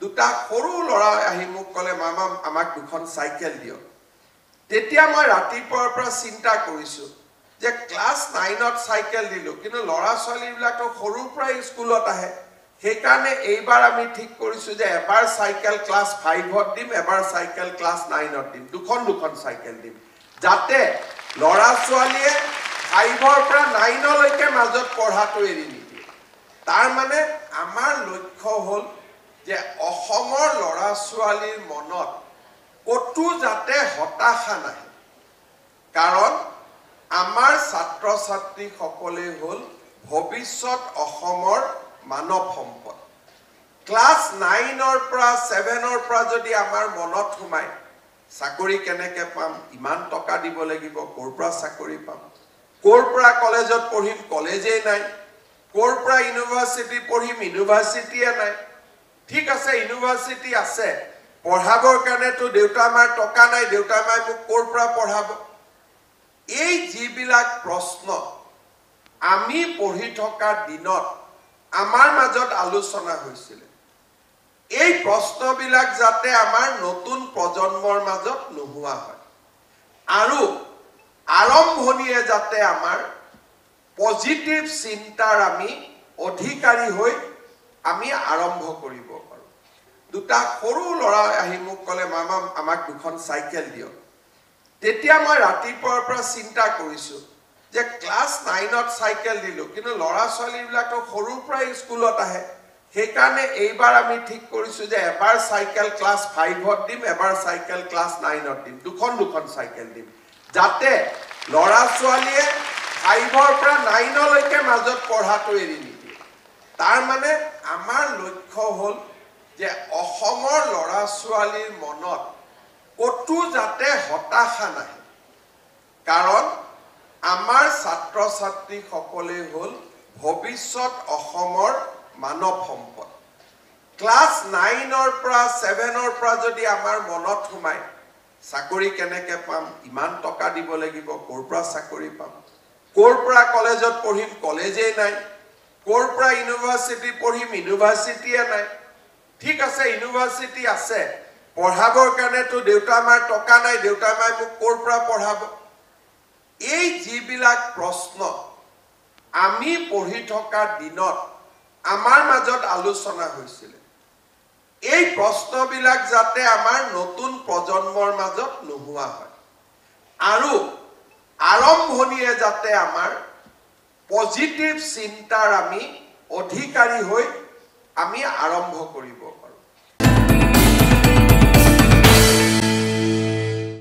দুটা সৰু লৰা আহি মোক কলে মামা আমাক দুখন সাইকেল দিও তেতিয়া মই ৰাতিপুৱাৰ পৰা চিন্তা কৰিছো যে ক্লাস 9ত সাইকেল দিলো কিন্তু লৰা ছোৱালীবিলাক তো সৰুৰ পৰা স্কুলত আহে সেইকাৰণে এইবাৰ আমি ঠিক কৰিছো যে এবাৰ সাইকেল ক্লাস 5ত দিম এবাৰ সাইকেল ক্লাস 9ত দিম দুখন সাইকেল দিম যাতে লৰা ছোৱালীয়ে 5ৰ পৰা 9লৈকে মাজত পঢ়াটো এৰি নিদিয়ে তাৰ মানে আমাৰ লক্ষ্য হ'ল যে অসমৰ লৰা ছোৱালীৰ মনত কতো যাতে হতাশা নাহে কাৰণ আমাৰ ছাত্ৰ ছাত্ৰী সকলে হল ভৱিষ্যত অসমৰ মানৱ সম্পদ ক্লাস 9ৰ পৰা 7ৰ পৰা যদি আমাৰ মনত সোমাই চাকৰি কেনেকে পাম ইমান টকা দিব লাগিব কোৰ পৰা চাকৰি পাম কোৰ পৰা কলেজত পঢ়িম কলেজে নাই কোৰ পৰা ইউনিভাৰ্সিটি পঢ়িম ইউনিভাৰ্সিটিয়ে নাই ঠিক আছে ইউনিভাৰ্সিটি আছে পঢ়াবৰ কাৰণে তো দেউতা মাৰ টকা নাই দেউতা মাই মোক কোৰ পৰা পঢ়াব এই যিবিলাক প্ৰশ্ন আমি পঢ়ি থকা দিনত আমাৰ মাজত আলোচনা হৈছিল এই প্ৰশ্নবিলাক যাতে আমাৰ নতুন প্ৰজন্মৰ মাজত নোহোৱা হয় আৰু আৰম্ভণিয়ে যাতে আমাৰ পজিটিভ চিন্তাৰ আমি অধিকাৰী হৈ আমি আৰম্ভ কৰিব পাৰো দুটা সৰু লৰা আহি মোক কলে মামা আমাক দুখন সাইকেল দিও তেতিয়া মই ৰাতিপুৱাৰ পৰা চিন্তা কৰিছো যে ক্লাস 9ত সাইকেল দিলো কিন্তু লৰা ছোৱালীবিলাক তো সৰুৰ পৰা স্কুলত আহে সেইকাৰণে এইবাৰ আমি ঠিক কৰিছো যে এবাৰ সাইকেল ক্লাস 5ত দিম এবাৰ সাইকেল ক্লাস 9ত দিম দুখন সাইকেল দিম যাতে লৰা ছোৱালীয়ে 5ৰ পৰা 9লৈকে মাজত পঢ়াটো এৰি নিদিয়ে তাৰ মানে আমাৰ লক্ষ্য হ'ল যে অসমৰ লৰা ছোৱালীৰ মনত কতো যাতে হতাশা নাহে কাৰণ আমাৰ ছাত্ৰ ছাত্ৰী সকলে হল ভৱিষ্যত অসমৰ মানৱ সম্পদ ক্লাস 9ৰ পৰা 7ৰ পৰা যদি আমাৰ মনত সোমাই চাকৰি কেনেকে পাম ইমান টকা দিব লাগিব কোৰ পৰা চাকৰি পাম কোৰ পৰা কলেজত পঢ়িম কলেজে নাই কোৰ পৰা ইউনিভাৰ্সিটি পঢ়িম ইউনিভাৰ্সিটিয়ে নাই ঠিক আছে ইউনিভাৰ্সিটি আছে পঢ়াবৰ কাৰণে তো দেউতা মাৰ টকা নাই দেউতা মাই মোক কোৰ পৰা পঢ়াব এই যিবিলাক প্ৰশ্ন আমি পঢ়ি থকা দিনত আমাৰ মাজত আলোচনা হৈছিল এই প্ৰশ্নবিলাক যাতে আমাৰ নতুন প্ৰজন্মৰ মাজত নোহোৱা হয় আৰু আৰম্ভণিয়ে যাতে আমাৰ পজিটিভ চিন্তাৰ আমি অধিকাৰী হৈ আমি আৰম্ভ কৰিব